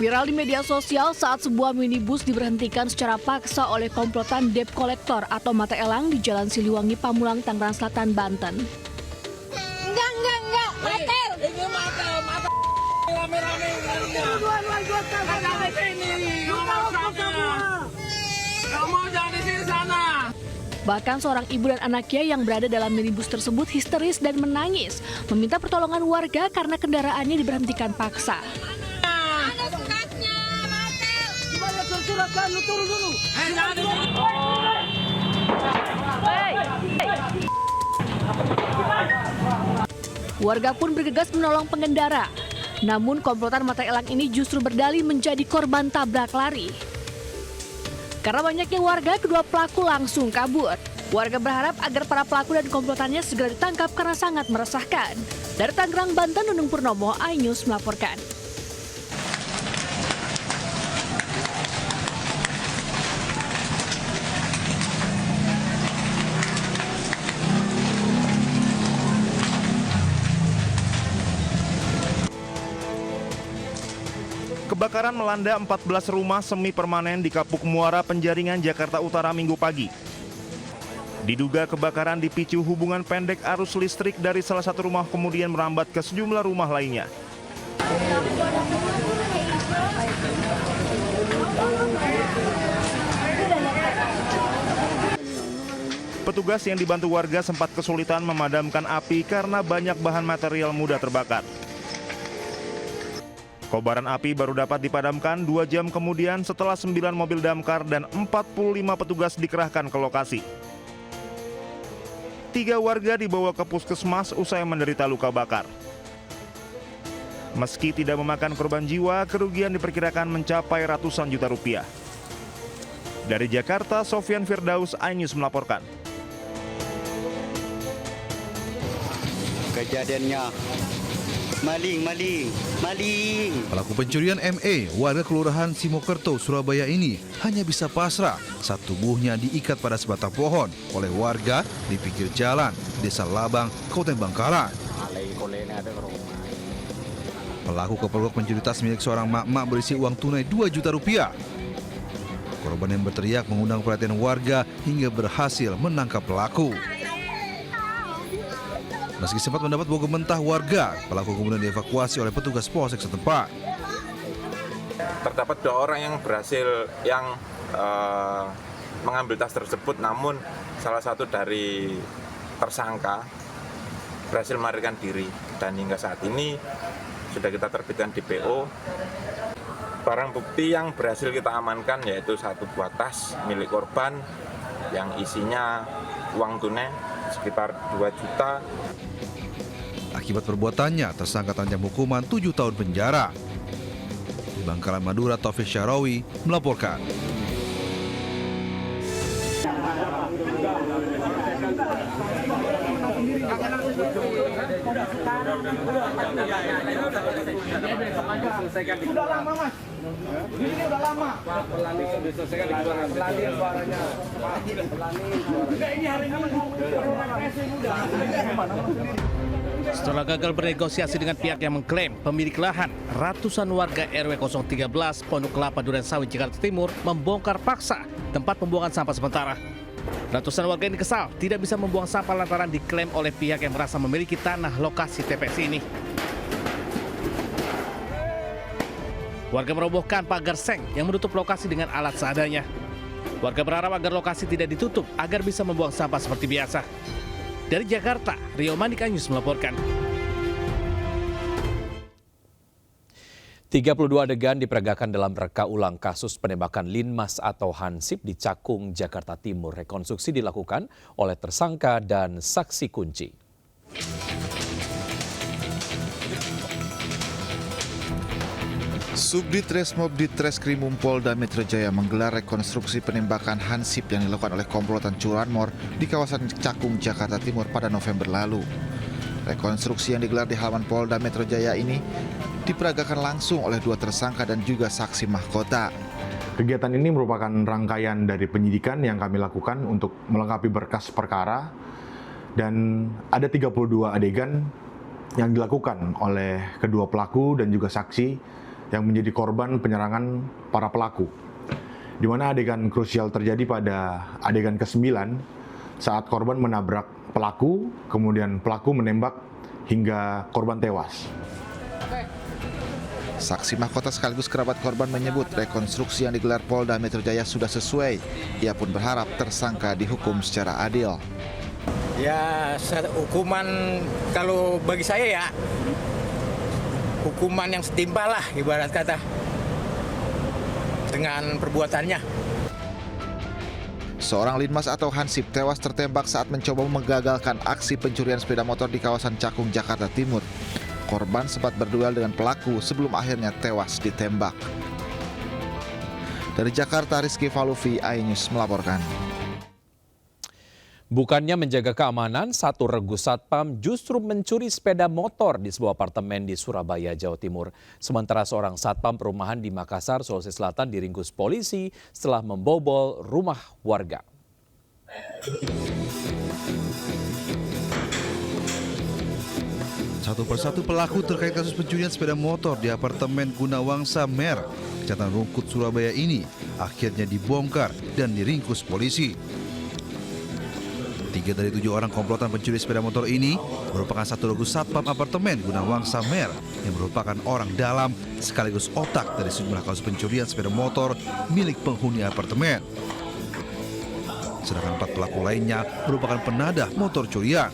Viral di media sosial saat sebuah minibus diberhentikan secara paksa oleh komplotan debt collector atau mata elang di Jalan Siliwangi, Pamulang, Tangerang Selatan, Banten. Enggak, matel. Ini matel, rame-rame. Kamu jangan di sini sana. Bahkan seorang ibu dan anaknya yang berada dalam minibus tersebut histeris dan menangis, meminta pertolongan warga karena kendaraannya diberhentikan paksa. Ada sukatnya, matel. Turun dulu. Warga pun bergegas menolong pengendara. Namun komplotan mata elang ini justru berdalih menjadi korban tabrak lari. Karena banyaknya warga, kedua pelaku langsung kabur. Warga berharap agar para pelaku dan komplotannya segera ditangkap karena sangat meresahkan. Dari Tangerang, Banten, Nunung Purnomo, iNews melaporkan. Kebakaran melanda 14 rumah semi permanen di Kapuk Muara, Penjaringan, Jakarta Utara Minggu pagi. Diduga kebakaran dipicu hubungan pendek arus listrik dari salah satu rumah kemudian merambat ke sejumlah rumah lainnya. Petugas yang dibantu warga sempat kesulitan memadamkan api karena banyak bahan material mudah terbakar. Kobaran api baru dapat dipadamkan 2 jam kemudian setelah 9 mobil damkar dan 45 petugas dikerahkan ke lokasi. 3 warga dibawa ke puskesmas usai menderita luka bakar. Meski tidak memakan korban jiwa, kerugian diperkirakan mencapai ratusan juta rupiah. Dari Jakarta, Sofyan Firdaus, iNews melaporkan. Kejadiannya maling. Pelaku pencurian ME, warga Kelurahan Simokerto, Surabaya ini hanya bisa pasrah saat tubuhnya diikat pada sebatang pohon oleh warga di pinggir jalan Desa Labang, Kabupaten Bangkalan. Pelaku kepergok mencuri tas milik seorang mak-mak berisi uang tunai 2 juta rupiah. Korban yang berteriak mengundang perhatian warga hingga berhasil menangkap pelaku. Meski sempat mendapat bau mentah warga, pelaku kemudian dievakuasi oleh petugas polsek setempat. Terdapat 2 orang yang berhasil mengambil tas tersebut, namun salah satu dari tersangka berhasil melarikan diri dan hingga saat ini sudah kita terbitkan DPO. Barang bukti yang berhasil kita amankan yaitu 1 buah tas milik korban yang isinya uang tunai sekitar 2 juta. Akibat perbuatannya, tersangka terancam hukuman 7 tahun penjara. Di Bangkalan, Madura, Taufik Syarawi melaporkan. Sudah lama, Mas. Ini udah lama. Pelani diselesaikan di keluarga. Pelani suaranya. Ini hari ini Setelah gagal bernegosiasi dengan pihak yang mengklaim pemilik lahan, ratusan warga RW 013 Pondok Kelapa, Durensawit, Jakarta Timur membongkar paksa tempat pembuangan sampah sementara. Ratusan warga ini kesal tidak bisa membuang sampah lantaran diklaim oleh pihak yang merasa memiliki tanah lokasi TPS ini. Warga merobohkan pagar seng yang menutup lokasi dengan alat seadanya. Warga berharap agar lokasi tidak ditutup agar bisa membuang sampah seperti biasa. Dari Jakarta, Rio Manik, iNews melaporkan. 32 adegan diperagakan dalam reka ulang kasus penembakan Linmas atau Hansip di Cakung, Jakarta Timur. Rekonstruksi dilakukan oleh tersangka dan saksi kunci. Subdit Resmob Ditreskrimum Polda Metro Jaya menggelar rekonstruksi penembakan Hansip yang dilakukan oleh komplotan curanmor di kawasan Cakung, Jakarta Timur pada November lalu. Rekonstruksi yang digelar di halaman Polda Metro Jaya ini diperagakan langsung oleh 2 tersangka dan juga saksi mahkota. Kegiatan ini merupakan rangkaian dari penyidikan yang kami lakukan untuk melengkapi berkas perkara, dan ada 32 adegan yang dilakukan oleh kedua pelaku dan juga saksi yang menjadi korban penyerangan para pelaku. Di mana adegan krusial terjadi pada adegan ke-9 saat korban menabrak pelaku, kemudian pelaku menembak hingga korban tewas. Saksi mahkota sekaligus kerabat korban menyebut rekonstruksi yang digelar Polda Metro Jaya sudah sesuai. Ia pun berharap tersangka dihukum secara adil. Ya, hukuman kalau bagi saya ya, hukuman yang setimpal lah ibarat kata dengan perbuatannya. Seorang linmas atau hansip tewas tertembak saat mencoba menggagalkan aksi pencurian sepeda motor di kawasan Cakung, Jakarta Timur. Korban sempat berduel dengan pelaku sebelum akhirnya tewas ditembak. Dari Jakarta, Rizky Falufi, iNews melaporkan. Bukannya menjaga keamanan, satu regu satpam justru mencuri sepeda motor di sebuah apartemen di Surabaya, Jawa Timur. Sementara seorang satpam perumahan di Makassar, Sulawesi Selatan diringkus polisi setelah membobol rumah warga. Satu persatu pelaku terkait kasus pencurian sepeda motor di apartemen Gunawangsa Mer, Kecamatan Rungkut, Surabaya ini akhirnya dibongkar dan diringkus polisi. 3 dari 7 orang komplotan pencuri sepeda motor ini merupakan satu regu satpam apartemen Gunawangsa Mer yang merupakan orang dalam sekaligus otak dari sejumlah kasus pencurian sepeda motor milik penghuni apartemen. Sedangkan 4 pelaku lainnya merupakan penadah motor curian.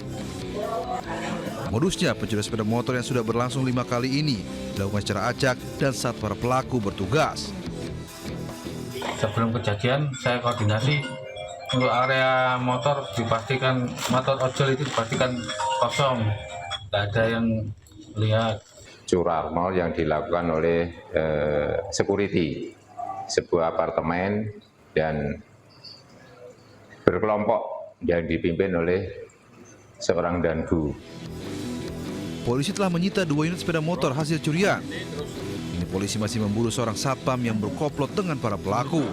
Modusnya pencurian sepeda motor yang sudah berlangsung 5 kali ini dilakukan secara acak dan saat para pelaku bertugas. Sebelum kejadian saya koordinasi untuk area motor dipastikan, motor ojol itu dipastikan kosong, tidak ada yang lihat. Curarno yang dilakukan oleh security sebuah apartemen dan berkelompok yang dipimpin oleh seorang dangu. Polisi telah menyita 2 unit sepeda motor hasil curian. Kini polisi masih memburu seorang satpam yang berkomplot dengan para pelaku.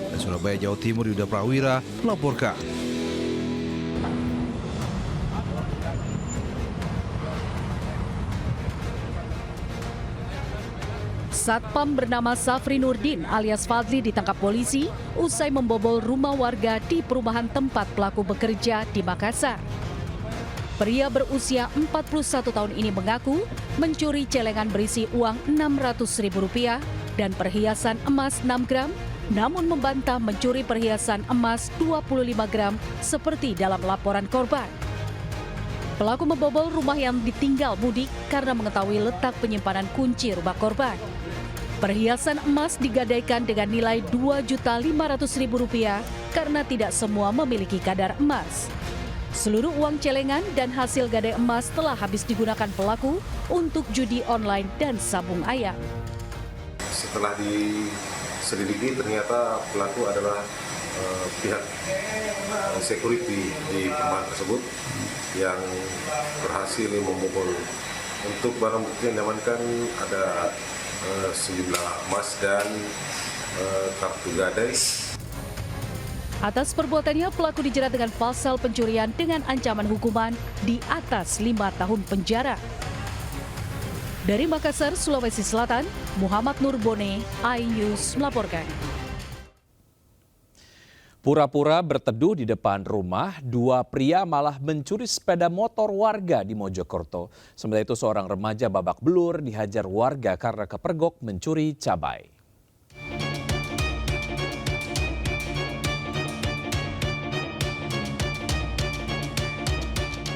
Dari Surabaya, Jawa Timur, Yuda Prawira melaporkan. Satpam bernama Safri Nurdin alias Fadli ditangkap polisi usai membobol rumah warga di perumahan tempat pelaku bekerja di Makassar. Pria berusia 41 tahun ini mengaku mencuri celengan berisi uang Rp600.000 dan perhiasan emas 6 gram, namun membantah mencuri perhiasan emas 25 gram seperti dalam laporan korban. Pelaku membobol rumah yang ditinggal mudik karena mengetahui letak penyimpanan kunci rumah korban. Perhiasan emas digadaikan dengan nilai Rp2.500.000 karena tidak semua memiliki kadar emas. Seluruh uang celengan dan hasil gadai emas telah habis digunakan pelaku untuk judi online dan sabung ayam. Setelah diselidiki ternyata pelaku adalah pihak security di perumahan tersebut yang berhasil membobol. Untuk barang bukti yang diamankan ada sejumlah emas dan kartu gadai. Atas perbuatannya, pelaku dijerat dengan pasal pencurian dengan ancaman hukuman di atas 5 tahun penjara. Dari Makassar, Sulawesi Selatan, Muhammad Nurbone, iNews melaporkan. Pura-pura berteduh di depan rumah, 2 pria malah mencuri sepeda motor warga di Mojokerto. Sementara itu seorang remaja babak belur dihajar warga karena kepergok mencuri cabai.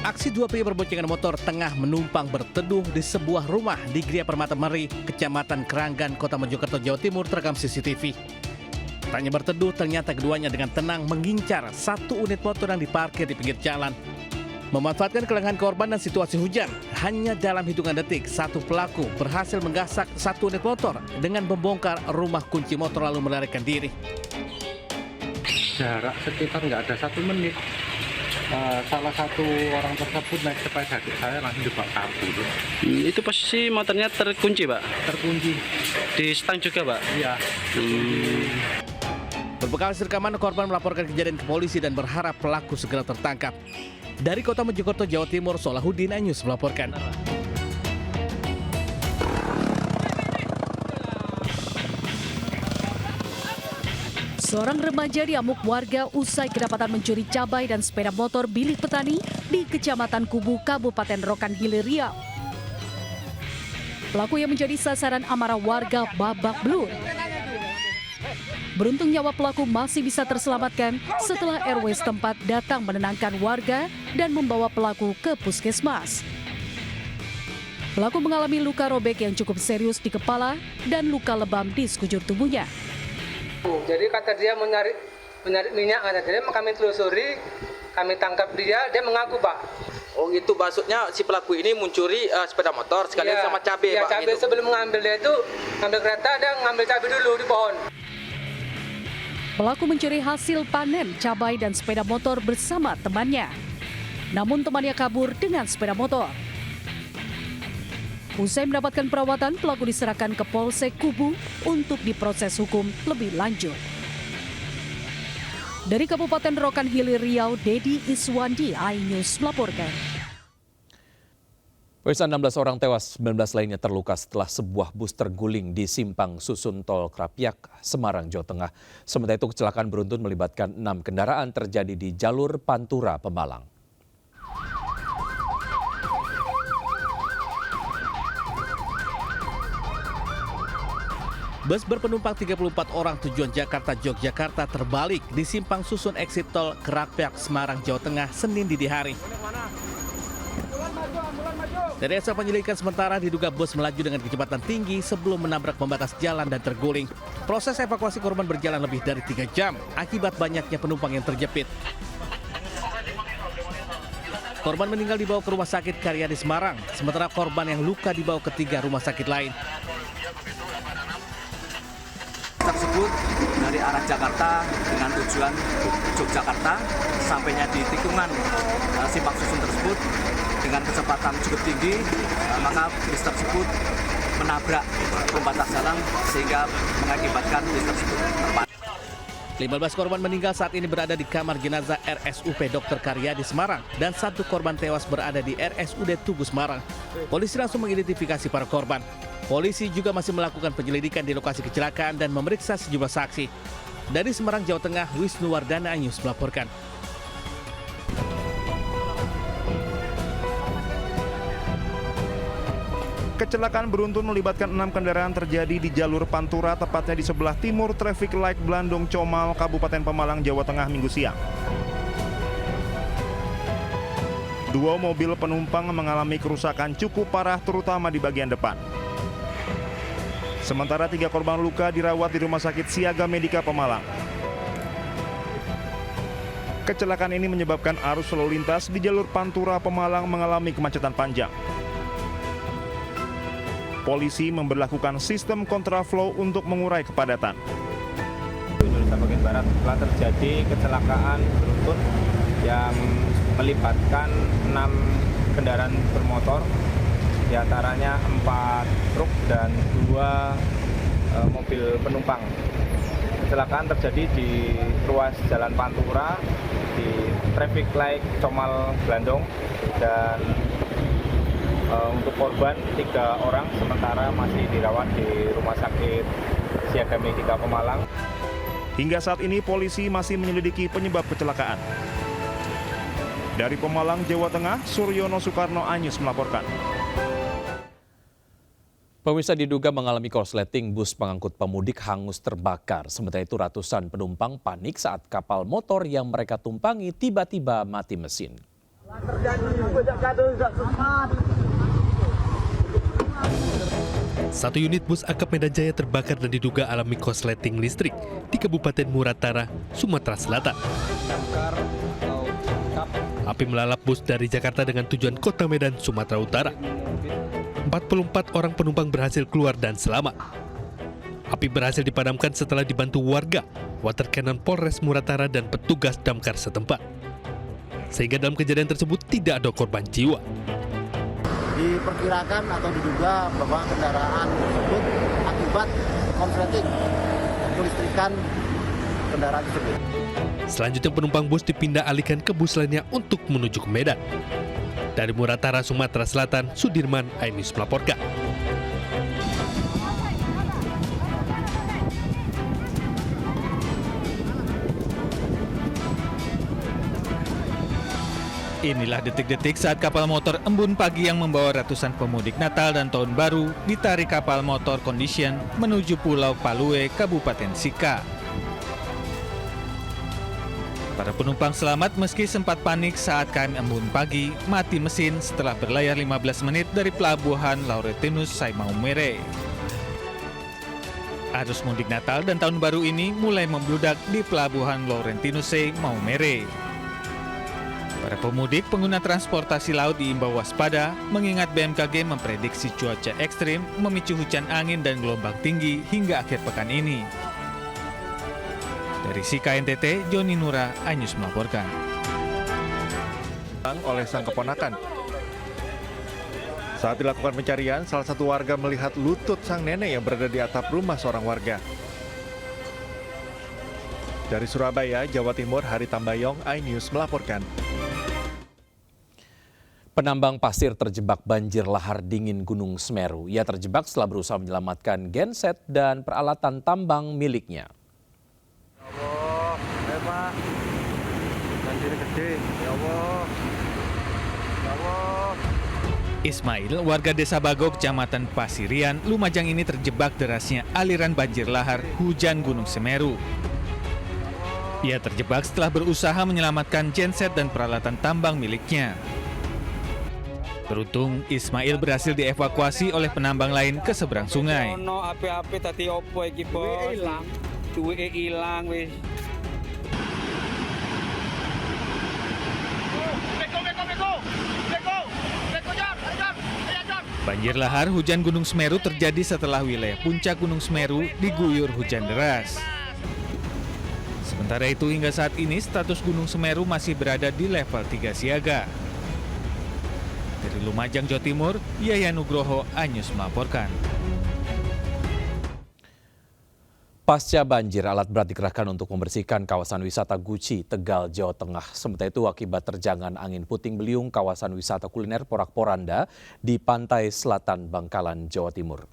Aksi 2 pria berboncengan motor tengah menumpang berteduh di sebuah rumah di Gria Permata Meri, Kecamatan Keranggan, Kota Mojokerto, Jawa Timur terekam CCTV. Tanya berteduh, ternyata keduanya dengan tenang mengincar 1 unit motor yang diparkir di pinggir jalan. Memanfaatkan kelengahan korban dan situasi hujan, hanya dalam hitungan detik 1 pelaku berhasil menggasak 1 unit motor dengan membongkar rumah kunci motor lalu melarikan diri. Jarak sekitar nggak ada 1 menit. Salah satu orang tersebut naik sepeda adik saya langsung dibawa kabur. Itu posisi motornya terkunci, Pak? Terkunci. Di stang juga, Pak? Iya. Berbekal rekaman, korban melaporkan kejadian ke polisi dan berharap pelaku segera tertangkap. Dari Kota Mojokerto, Jawa Timur, Solahuddin, iNews melaporkan. Seorang remaja diamuk warga usai kedapatan mencuri cabai dan sepeda motor milik petani di Kecamatan Kubu, Kabupaten Rokan Hilir, Riau. Pelaku yang menjadi sasaran amarah warga babak belur. Beruntung nyawa pelaku masih bisa terselamatkan setelah RW setempat datang menenangkan warga dan membawa pelaku ke puskesmas. Pelaku mengalami luka robek yang cukup serius di kepala dan luka lebam di sekujur tubuhnya. Jadi kata dia mencari minyak, kata dia, kami telusuri, kami tangkap dia mengaku, Pak. Oh gitu, maksudnya si pelaku ini mencuri sepeda motor sekalian sama cabai, Pak. Cabai gitu. Sebelum mengambil dia itu, ngambil kereta, dia ngambil cabai dulu di pohon. Pelaku mencuri hasil panen cabai dan sepeda motor bersama temannya. Namun temannya kabur dengan sepeda motor. Usai mendapatkan perawatan, pelaku diserahkan ke Polsek Kubu untuk diproses hukum lebih lanjut. Dari Kabupaten Rokan Hilir, Riau, Dedi Iswandi, iNews melaporkan. Pemirsa, 16 orang tewas, 19 lainnya terluka setelah sebuah bus terguling di Simpang Susun Tol Krapyak, Semarang, Jawa Tengah. Sementara itu kecelakaan beruntun melibatkan 6 kendaraan terjadi di jalur Pantura, Pemalang. Bus berpenumpang 34 orang tujuan Jakarta-Yogyakarta terbalik di Simpang Susun exit tol Krapyak, Semarang, Jawa Tengah, Senin dini hari. Dari hasil penyelidikan sementara diduga bus melaju dengan kecepatan tinggi sebelum menabrak pembatas jalan dan terguling. Proses evakuasi korban berjalan lebih dari 3 jam akibat banyaknya penumpang yang terjepit. Korban meninggal dibawa ke Rumah Sakit Karyadi Semarang, sementara korban yang luka dibawa ke 3 rumah sakit lain. Tersebut dari arah Jakarta dengan tujuan Yogyakarta, sampainya di tikungan Simpang Susun tersebut dengan kecepatan cukup tinggi, maka bis tersebut menabrak pembatas jalan sehingga mengakibatkan bis tersebut terpancing. 15 korban meninggal saat ini berada di kamar jenazah RSUP Dr. Karyadi Semarang dan 1 korban tewas berada di RSUD Tugu Semarang. Polisi langsung mengidentifikasi para korban. Polisi juga masih melakukan penyelidikan di lokasi kecelakaan dan memeriksa sejumlah saksi. Dari Semarang, Jawa Tengah, Wisnu Wardana, iNews melaporkan. Kecelakaan beruntun melibatkan 6 kendaraan terjadi di jalur Pantura, tepatnya di sebelah timur traffic light Blandong Comal, Kabupaten Pemalang, Jawa Tengah, Minggu siang. 2 mobil penumpang mengalami kerusakan cukup parah, terutama di bagian depan. Sementara 3 korban luka dirawat di Rumah Sakit Siaga Medika Pemalang. Kecelakaan ini menyebabkan arus lalu lintas di jalur Pantura Pemalang mengalami kemacetan panjang. Polisi memberlakukan sistem kontraflow untuk mengurai kepadatan. Indonesia bagian Barat telah terjadi kecelakaan beruntun yang melibatkan 6 kendaraan bermotor, diantaranya 4 truk dan 2 mobil penumpang. Kecelakaan terjadi di ruas Jalan Pantura di traffic light Comal Blandong, dan untuk korban 3 orang sementara masih dirawat di Rumah Sakit Siaga Medika Pemalang. Hingga saat ini polisi masih menyelidiki penyebab kecelakaan. Dari Pemalang, Jawa Tengah, Suryono Soekarno, iNews melaporkan. Pemirsa, diduga mengalami korsleting, bus pengangkut pemudik hangus terbakar. Sementara itu ratusan penumpang panik saat kapal motor yang mereka tumpangi tiba-tiba mati mesin. Satu unit bus Akap Medan Jaya terbakar dan diduga alami korsleting listrik di Kabupaten Muratara, Sumatera Selatan. Api melalap bus dari Jakarta dengan tujuan Kota Medan, Sumatera Utara. 44 orang penumpang berhasil keluar dan selamat. Api berhasil dipadamkan setelah dibantu warga, water cannon Polres Muratara dan petugas damkar setempat. Sehingga dalam kejadian tersebut tidak ada korban jiwa. Diperkirakan atau diduga bahwa kendaraan tersebut akibat korsleting kelistrikan kendaraan tersebut. Selanjutnya penumpang bus dipindah alihkan ke bus lainnya untuk menuju ke Medan. Dari Muratara, Sumatera Selatan, Sudirman, iNews melaporkan. Inilah detik-detik saat kapal motor Embun Pagi yang membawa ratusan pemudik Natal dan Tahun Baru ditarik kapal motor Condition menuju Pulau Palue, Kabupaten Sika. Para penumpang selamat meski sempat panik saat KM Embun Pagi mati mesin setelah berlayar 15 menit dari pelabuhan Laurentinus Sai Maumere. Arus mudik Natal dan Tahun Baru ini mulai membludak di pelabuhan Laurentinus Sai Maumere. Para pemudik pengguna transportasi laut diimbau waspada mengingat BMKG memprediksi cuaca ekstrim memicu hujan angin dan gelombang tinggi hingga akhir pekan ini. Dari Sika NTT, Joni Nura, iNews melaporkan. Oleh sang keponakan. Saat dilakukan pencarian, salah satu warga melihat lutut sang nenek yang berada di atap rumah seorang warga. Dari Surabaya, Jawa Timur, Hari Tambayong, iNews melaporkan. Penambang pasir terjebak banjir lahar dingin Gunung Semeru. Ia terjebak setelah berusaha menyelamatkan genset dan peralatan tambang miliknya. Allah, Pak. Banjir gede, ya Allah. Ya Allah. Ismail, warga Desa Bago, Kecamatan Pasirian, Lumajang ini terjebak derasnya aliran banjir lahar hujan Gunung Semeru. Ia terjebak setelah berusaha menyelamatkan genset dan peralatan tambang miliknya. Beruntung, Ismail berhasil dievakuasi oleh penambang lain ke seberang sungai. Ono api-api tadi opo iki, Bos? Duwe ilang wis. Banjir lahar hujan Gunung Semeru terjadi setelah wilayah puncak Gunung Semeru diguyur hujan deras. Sementara itu hingga saat ini status Gunung Semeru masih berada di level 3 siaga. Dari Lumajang, Jawa Timur, Yaya Nugroho, iNews melaporkan. Pasca banjir, alat berat dikerahkan untuk membersihkan kawasan wisata Guci, Tegal, Jawa Tengah. Sementara itu akibat terjangan angin puting beliung kawasan wisata kuliner Porak-Poranda di pantai selatan Bangkalan, Jawa Timur.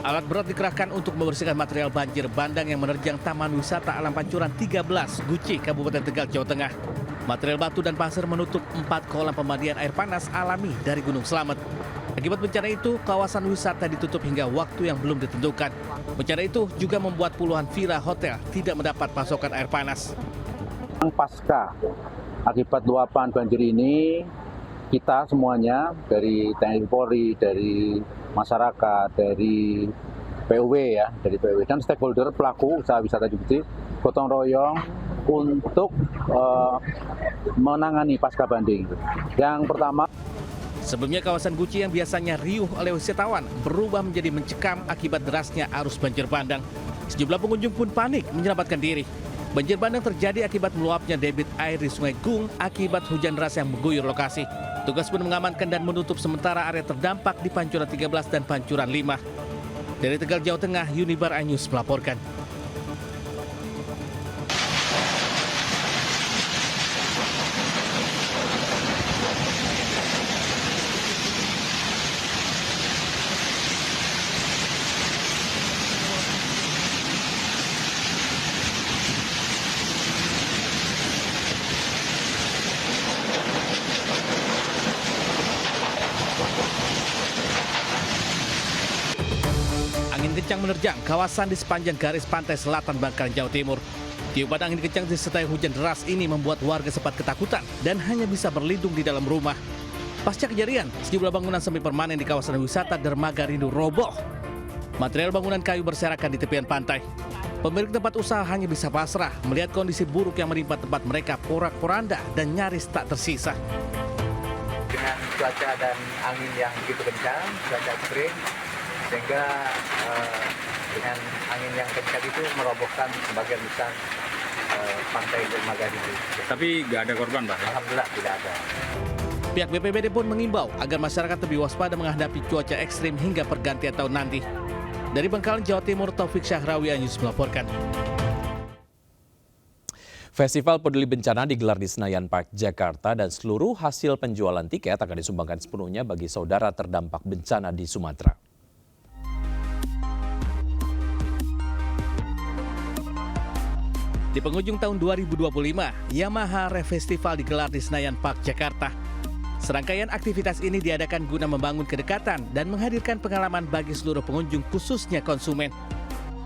Alat berat dikerahkan untuk membersihkan material banjir bandang yang menerjang Taman Wisata Alam Pancuran 13, Guci, Kabupaten Tegal, Jawa Tengah. Material batu dan pasir menutup 4 kolam pemandian air panas alami dari Gunung Slamet. Akibat bencana itu, kawasan wisata ditutup hingga waktu yang belum ditentukan. Bencana itu juga membuat puluhan villa hotel tidak mendapat pasokan air panas. Pasca akibat luapan banjir ini, kita semuanya dari TNI Polri, dari masyarakat, dari PUW ya, dari PUW dan stakeholder pelaku usaha wisata Guci gotong royong untuk menangani pasca banjir. Yang pertama, sebelumnya kawasan Guci yang biasanya riuh oleh wisatawan berubah menjadi mencekam akibat derasnya arus banjir bandang. Sejumlah pengunjung pun panik menyelamatkan diri. Banjir bandang terjadi akibat meluapnya debit air di Sungai Gung akibat hujan deras yang mengguyur lokasi. Tugas pun mengamankan dan menutup sementara area terdampak di Pancuran 13 dan Pancuran 5. Dari Tegal, Jawa Tengah, Unibar iNews melaporkan. Angin kencang menerjang kawasan di sepanjang garis pantai selatan Bangkalan, Jawa Timur. Tiupan angin kencang disertai hujan deras ini membuat warga sempat ketakutan dan hanya bisa berlindung di dalam rumah. Pasca kejadian, sejumlah bangunan semi permanen di kawasan wisata Dermaga Rindu roboh. Material bangunan kayu berserakan di tepian pantai. Pemilik tempat usaha hanya bisa pasrah melihat kondisi buruk yang menimpa tempat mereka porak-poranda dan nyaris tak tersisa. Dengan cuaca dan angin yang begitu kencang, cuaca ekstrim, sehingga dengan angin yang kencang itu merobohkan sebagian besar pantai Dermaga Rindu. Tapi nggak ada korban, Pak? Alhamdulillah tidak ada. Pihak BPBD pun mengimbau agar masyarakat lebih waspada menghadapi cuaca ekstrim hingga pergantian tahun nanti. Dari Bangkalan, Jawa Timur, Taufik Syahrawi, iNews melaporkan. Festival Peduli Bencana digelar di Senayan Park, Jakarta, dan seluruh hasil penjualan tiket akan disumbangkan sepenuhnya bagi saudara terdampak bencana di Sumatera. Di penghujung tahun 2025, Yamaha Re Festival digelar di Senayan Park, Jakarta. Serangkaian aktivitas ini diadakan guna membangun kedekatan dan menghadirkan pengalaman bagi seluruh pengunjung, khususnya konsumen.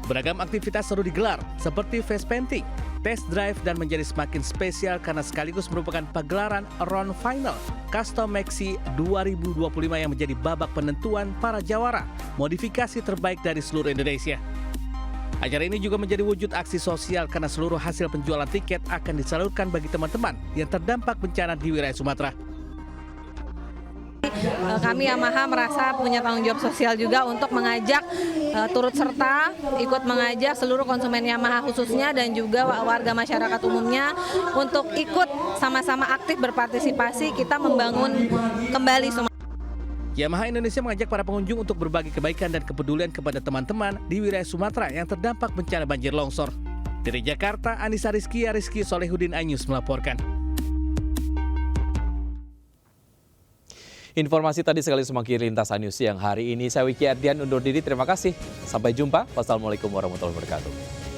Beragam aktivitas seru digelar, seperti face painting, test drive, dan menjadi semakin spesial karena sekaligus merupakan pagelaran round final Custom Maxi 2025 yang menjadi babak penentuan para jawara modifikasi terbaik dari seluruh Indonesia. Acara ini juga menjadi wujud aksi sosial karena seluruh hasil penjualan tiket akan disalurkan bagi teman-teman yang terdampak bencana di wilayah Sumatera. Kami Yamaha merasa punya tanggung jawab sosial juga untuk mengajak turut serta, ikut mengajak seluruh konsumen Yamaha khususnya dan juga warga masyarakat umumnya untuk ikut sama-sama aktif berpartisipasi kita membangun kembali Sumatera. Yamaha Indonesia mengajak para pengunjung untuk berbagi kebaikan dan kepedulian kepada teman-teman di wilayah Sumatera yang terdampak bencana banjir longsor. Dari Jakarta, Anissa Rizky Solehudin iNews melaporkan. Informasi tadi sekaligus mengakhiri Lintas iNews siang hari ini. Saya Wiki Ardian undur diri. Terima kasih. Sampai jumpa. Wassalamualaikum warahmatullahi wabarakatuh.